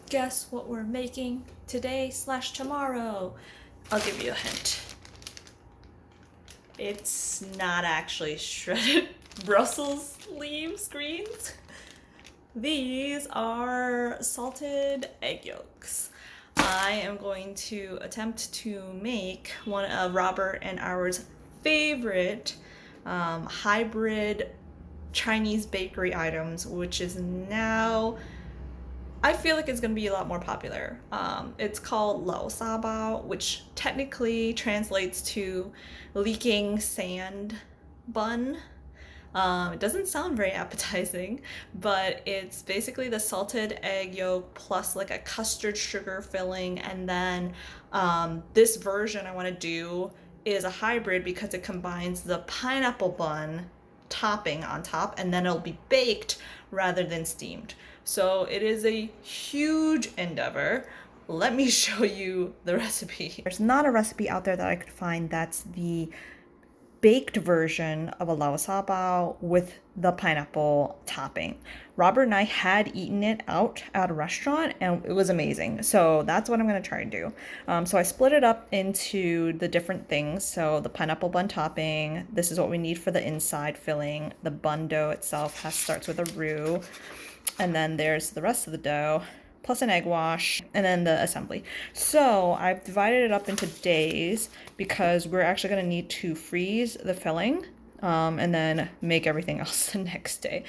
Guess what we're making today slash tomorrow? I'll give you a hint. It's not actually shredded Brussels leaves greens. These are salted egg yolks. I am going to attempt to make one of Robert and ours favorite hybrid Chinese bakery items, which is now, I feel like it's gonna be a lot more popular. It's called Lao Sabao, which technically translates to leaking sand bun. It doesn't sound very appetizing, but it's basically the salted egg yolk plus like a custard sugar filling. And then this version I want to do is a hybrid because it combines the pineapple bun topping on top and then it'll be baked rather than steamed. So it is a huge endeavor. Let me show you the recipe. There's not a recipe out there that I could find that's the baked version of a lao sabao with the pineapple topping. Robert and I had eaten it out at a restaurant and it was amazing. So that's what I'm going to try and do. So I split it up into the different things. So the pineapple bun topping, this is what we need for the inside filling. The bun dough itself starts with a roux. And then there's the rest of the dough, plus an egg wash, and then the assembly. So I've divided it up into days because we're actually going to need to freeze the filling and then make everything else the next day.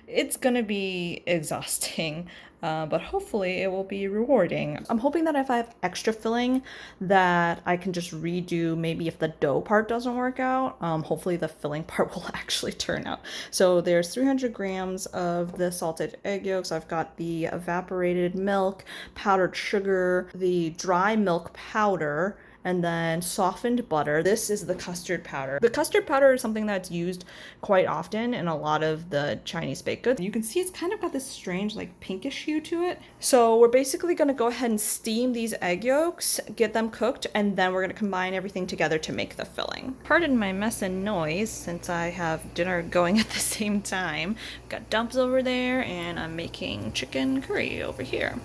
It's going to be exhausting, but hopefully it will be rewarding. I'm hoping that if I have extra filling that I can just redo, maybe if the dough part doesn't work out, hopefully the filling part will actually turn out. So there's 300 grams of the salted egg yolks. I've got the evaporated milk, powdered sugar, the dry milk powder, and then softened butter. This is the custard powder. The custard powder is something that's used quite often in a lot of the Chinese baked goods. You can see it's kind of got this strange like pinkish hue to it. So we're basically gonna go ahead and steam these egg yolks, get them cooked, and then we're gonna combine everything together to make the filling. Pardon my mess and noise since I have dinner going at the same time. I've got dumps over there and I'm making chicken curry over here.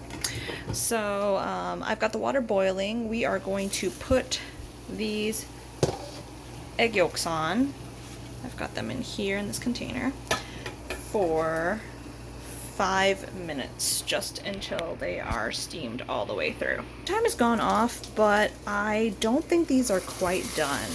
So I've got the water boiling. We are going to put these egg yolks on. I've got them in here in this container for 5 minutes, just until they are steamed all the way through. Time has gone off, but I don't think these are quite done.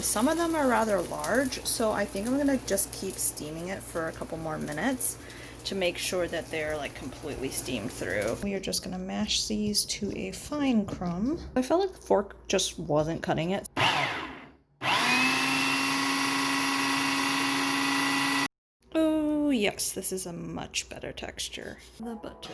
Some of them are rather large, so I think I'm gonna just keep steaming it for a couple more minutes to make sure that they're like completely steamed through. We are just gonna mash these to a fine crumb. I felt like the fork just wasn't cutting it. Oh yes, this is a much better texture. The butter.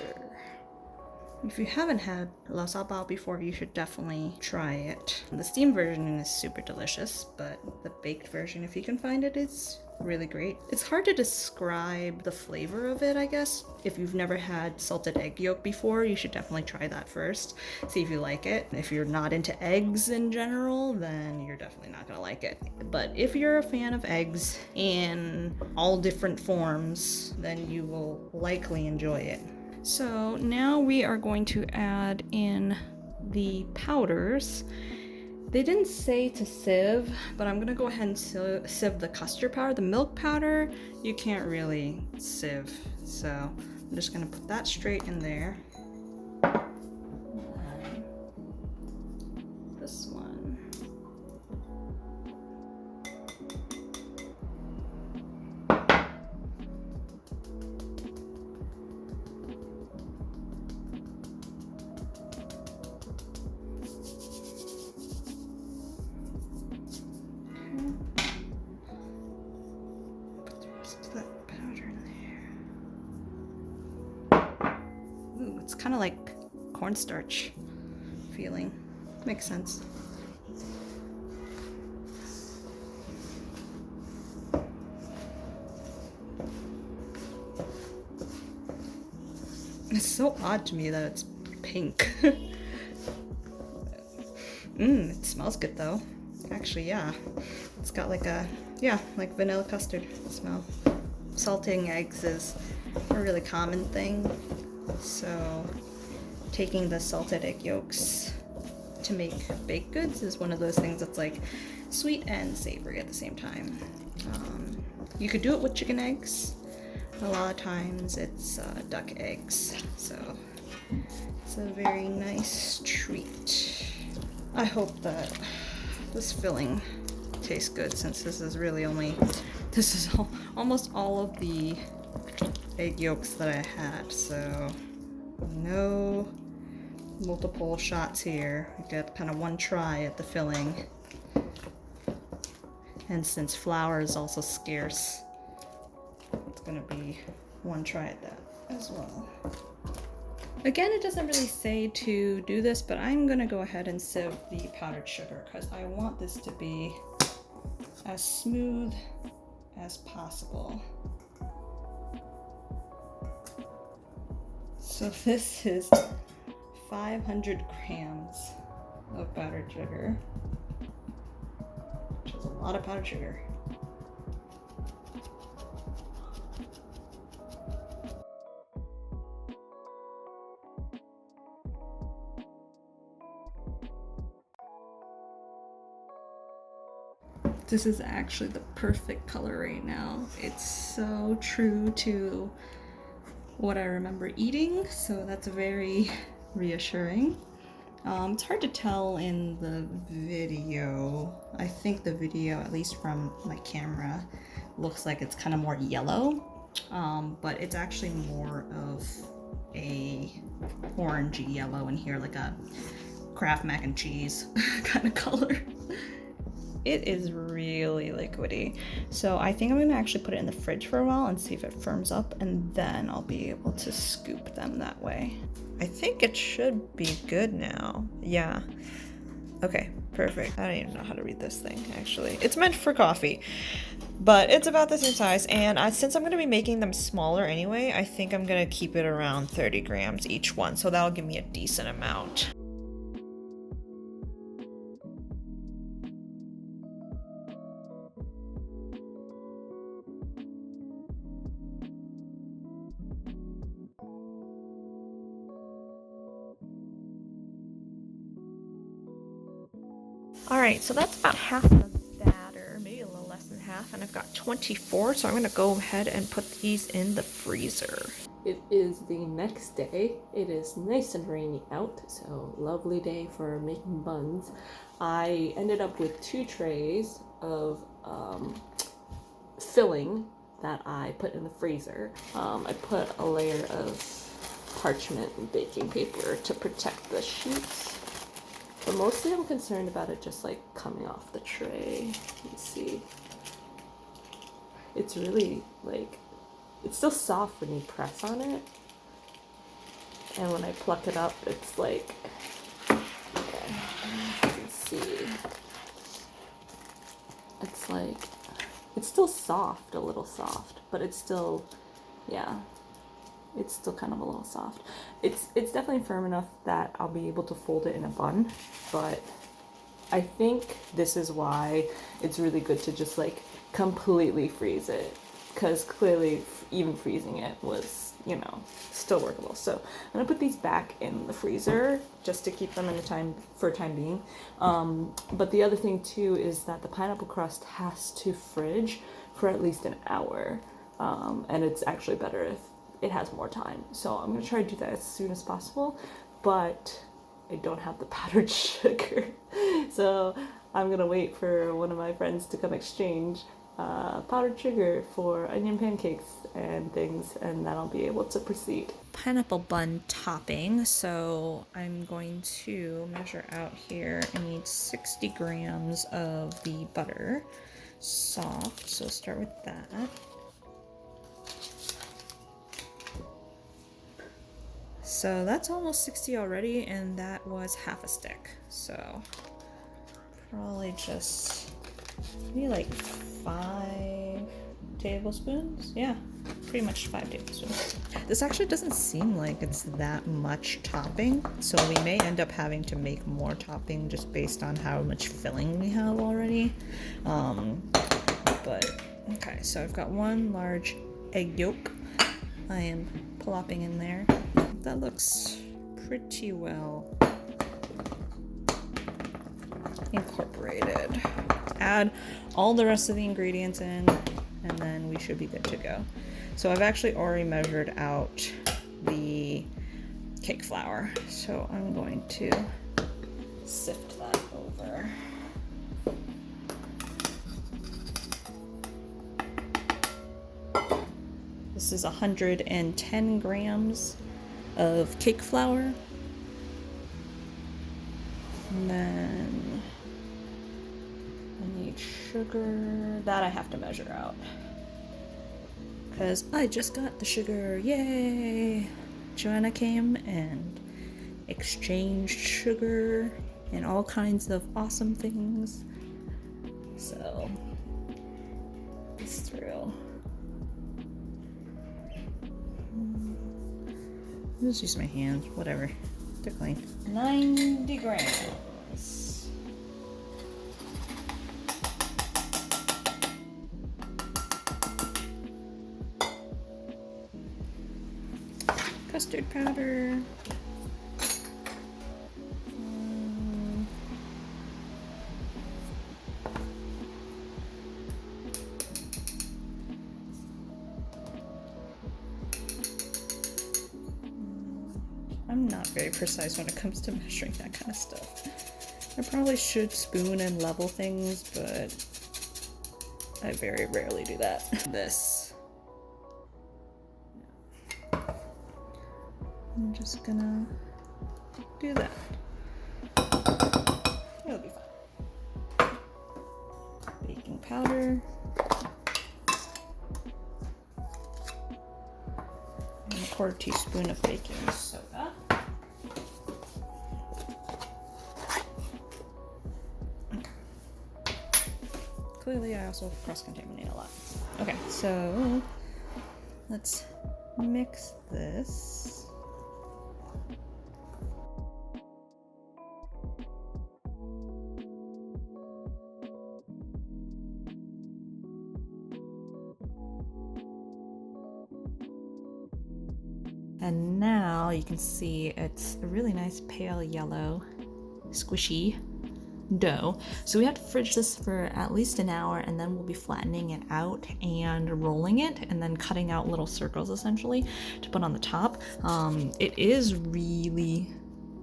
If you haven't had lao sabao before, you should definitely try it. The steamed version is super delicious, but the baked version, if you can find it, is really great. It's hard to describe the flavor of it, I guess. If you've never had salted egg yolk before, you should definitely try that first. See if you like it. If you're not into eggs in general, then you're definitely not gonna like it. But if you're a fan of eggs in all different forms, then you will likely enjoy it. So now we are going to add in the powders. They didn't say to sieve, but I'm gonna go ahead and sieve the custard powder. The milk powder, you can't really sieve. So I'm just gonna put that straight in there. This one. That powder in there. Ooh, it's kind of like cornstarch feeling. Makes sense. It's so odd to me that it's pink. It smells good though. Actually, yeah. It's got like a, like vanilla custard smell. Salting eggs is a really common thing, so taking the salted egg yolks to make baked goods is one of those things that's like sweet and savory at the same time. You could do it with chicken eggs. A lot of times it's duck eggs, so it's a very nice treat. I hope that this filling tastes good, since this is really almost all of the egg yolks that I had, so no multiple shots here. We got kind of one try at the filling. And since flour is also scarce, it's gonna be one try at that as well. Again, it doesn't really say to do this, but I'm gonna go ahead and sieve the powdered sugar because I want this to be as smooth as possible. So this is 500 grams of powdered sugar, which is a lot of powdered sugar. This is actually the perfect color right now. It's so true to what I remember eating, so that's very reassuring. It's hard to tell in the video. I think the video, at least from my camera, looks like it's kind of more yellow, but it's actually more of a orangey yellow in here, like a Kraft mac and cheese kind of color. It is really liquidy, so I think I'm gonna actually put it in the fridge for a while and see if it firms up, and then I'll be able to scoop them that way. I think it should be good now. Yeah. Okay, perfect. I don't even know how to read this thing, actually. It's meant for coffee, but it's about the same size, and since I'm gonna be making them smaller anyway, I think I'm gonna keep it around 30 grams each one, so that'll give me a decent amount. Alright, so that's about half the batter, maybe a little less than half, and I've got 24, so I'm going to go ahead and put these in the freezer. It is the next day. It is nice and rainy out, so lovely day for making buns. I ended up with 2 trays of filling that I put in the freezer. I put a layer of parchment and baking paper to protect the sheets. But mostly I'm concerned about it just like coming off the tray. Let's see. It's really like, it's still soft when you press on it. And when I pluck it up, it's like, okay, you can see. It's like, it's still soft, a little soft, but it's still, yeah. It's still kind of a little soft. It's definitely firm enough that I'll be able to fold it in a bun, but I think this is why it's really good to just like completely freeze it, because clearly even freezing it was, you know, still workable. So I'm gonna put these back in the freezer just to keep them in for a time being. But the other thing too is that the pineapple crust has to fridge for at least an hour, and it's actually better if it has more time. So I'm gonna try to do that as soon as possible, but I don't have the powdered sugar. So I'm gonna wait for one of my friends to come exchange powdered sugar for onion pancakes and things, and then I'll be able to proceed. Pineapple bun topping, so I'm going to measure out here. I need 60 grams of the butter, soft, so start with that. So that's almost 60 already, and that was half a stick. So probably just maybe like 5 tablespoons. Yeah, pretty much 5 tablespoons. This actually doesn't seem like it's that much topping, so we may end up having to make more topping just based on how much filling we have already. But okay, so I've got 1 large egg yolk. I am plopping in there. That looks pretty well incorporated. Add all the rest of the ingredients in, and then we should be good to go. So I've actually already measured out the cake flour, so I'm going to sift that over. This is 110 grams of cake flour. And then I need sugar. That I have to measure out, because I just got the sugar. Yay! Joanna came and exchanged sugar and all kinds of awesome things. So, this through. I'll just use my hands, whatever. They're clean. 90 grams. Custard powder. I'm not very precise when it comes to measuring that kind of stuff. I probably should spoon and level things, but I very rarely do that. This. I'm just gonna do that. It'll be fine. Baking powder. And a 1/4 teaspoon of baking soda. Clearly I also cross-contaminate a lot. Okay, so let's mix this. And now you can see it's a really nice pale yellow, squishy dough. So we have to fridge this for at least an hour, and then we'll be flattening it out and rolling it and then cutting out little circles essentially to put on the top. It is really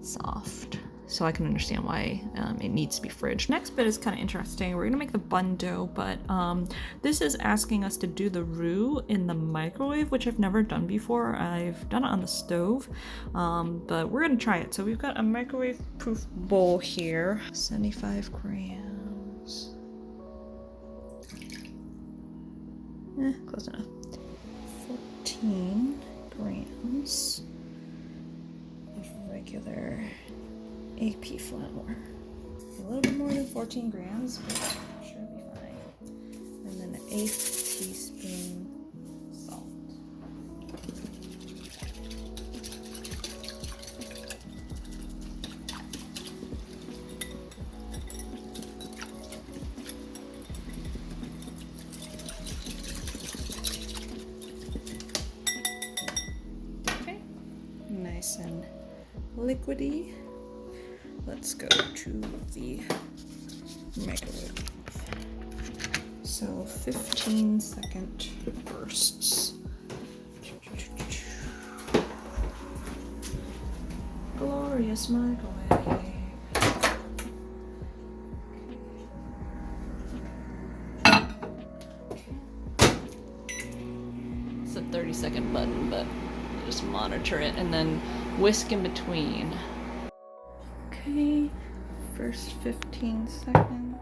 soft, so I can understand why it needs to be fridged. Next bit is kind of interesting. We're gonna make the bun dough, but this is asking us to do the roux in the microwave, which I've never done before. I've done it on the stove, but we're gonna try it. So we've got a microwave-proof bowl here. 75 grams. Close enough. 14 grams of regular AP flour. A little bit more than 14 grams, but I'm sure it'll be fine. And then an 1/8 teaspoon salt. Okay, nice and liquidy. Let's go to the microwave. So 15-second bursts. Glorious microwave. It's a 30-second button, but just monitor it and then whisk in between. Okay, first 15 seconds.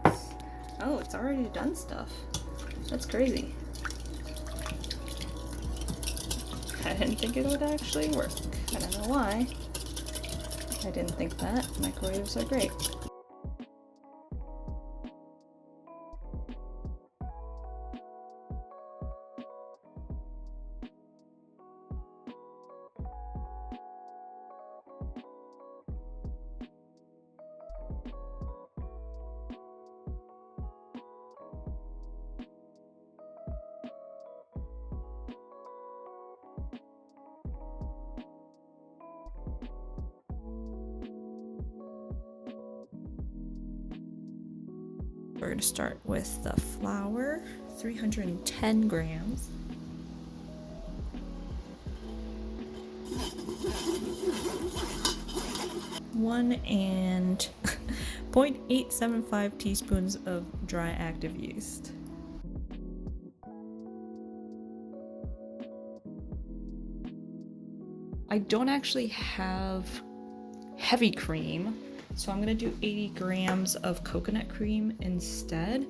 Oh, it's already done stuff. That's crazy. I didn't think it would actually work. I don't know why. I didn't think that. Microwaves are great. We're gonna start with the flour, 310 grams. One and 0.875 teaspoons of dry active yeast. I don't actually have heavy cream, so I'm gonna do 80 grams of coconut cream instead.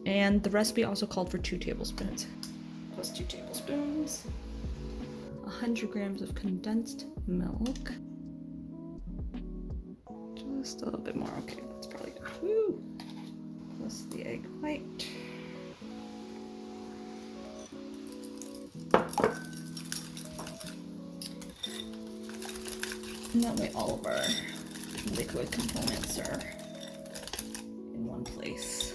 And the recipe also called for 2 tablespoons. Plus 2 tablespoons. 100 grams of condensed milk. Just a little bit more, okay, that's probably good. Woo! Plus the egg white. And that way all of our liquid components are in one place.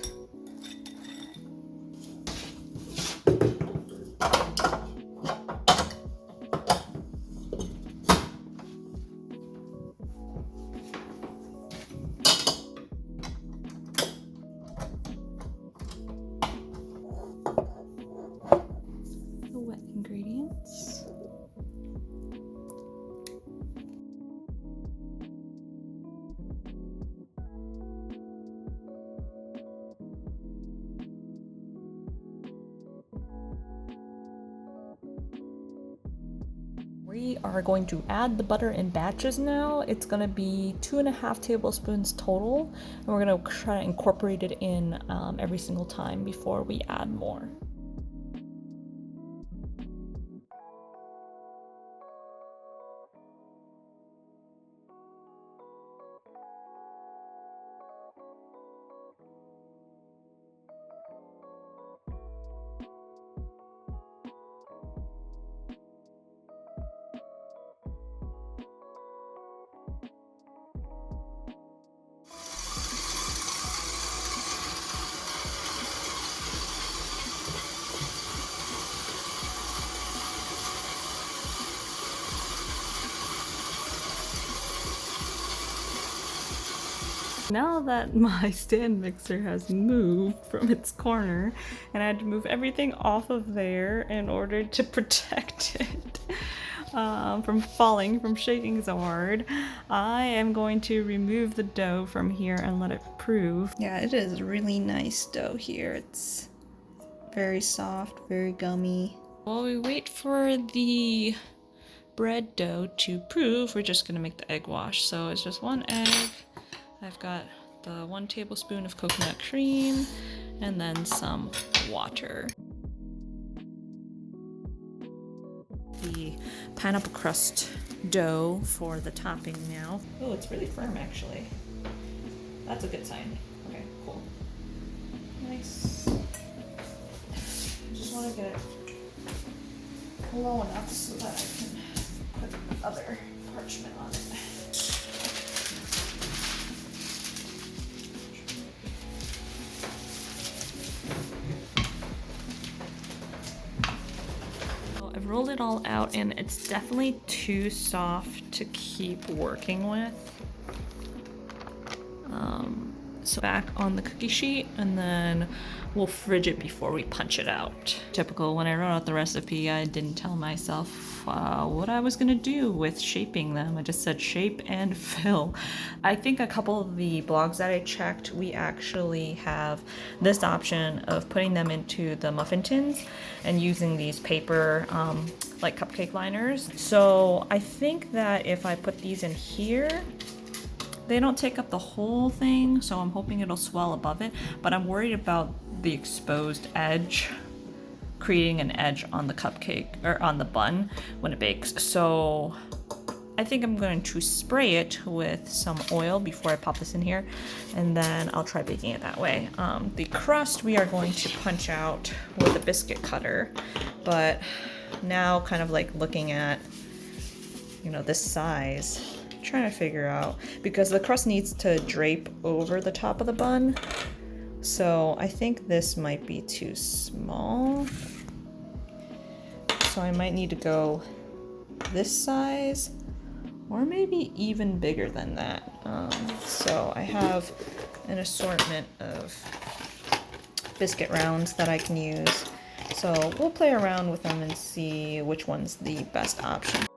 The wet ingredients. We are going to add the butter in batches now. It's going to be 2.5 tablespoons total, and we're going to try to incorporate it in every single time before we add more. Now that my stand mixer has moved from its corner, and I had to move everything off of there in order to protect it from falling, from shaking so hard, I am going to remove the dough from here and let it prove. Yeah, it is really nice dough here. It's very soft, very gummy. While we wait for the bread dough to prove, we're just gonna make the egg wash. So it's just 1 egg. I've got the 1 tablespoon of coconut cream and then some water. The pineapple crust dough for the topping now. Oh, it's really firm actually. That's a good sign. Okay, cool. Nice. I just want to get it low enough so that I can put other parchment on it. I've rolled it all out and it's definitely too soft to keep working with. So back on the cookie sheet and then we'll fridge it before we punch it out. Typical, when I wrote out the recipe, I didn't tell myself what I was gonna do with shaping them. I just said shape and fill. I think a couple of the blogs that I checked, we actually have this option of putting them into the muffin tins and using these paper like cupcake liners. So I think that if I put these in here, they don't take up the whole thing, so I'm hoping it'll swell above it, but I'm worried about the exposed edge creating an edge on the cupcake or on the bun when it bakes. So I think I'm going to spray it with some oil before I pop this in here, and then I'll try baking it that way. The crust we are going to punch out with a biscuit cutter, but now kind of like looking at, you know, this size, trying to figure out, because the crust needs to drape over the top of the bun, so I think this might be too small, so I might need to go this size or maybe even bigger than that. So I have an assortment of biscuit rounds that I can use. So we'll play around with them and see which one's the best option.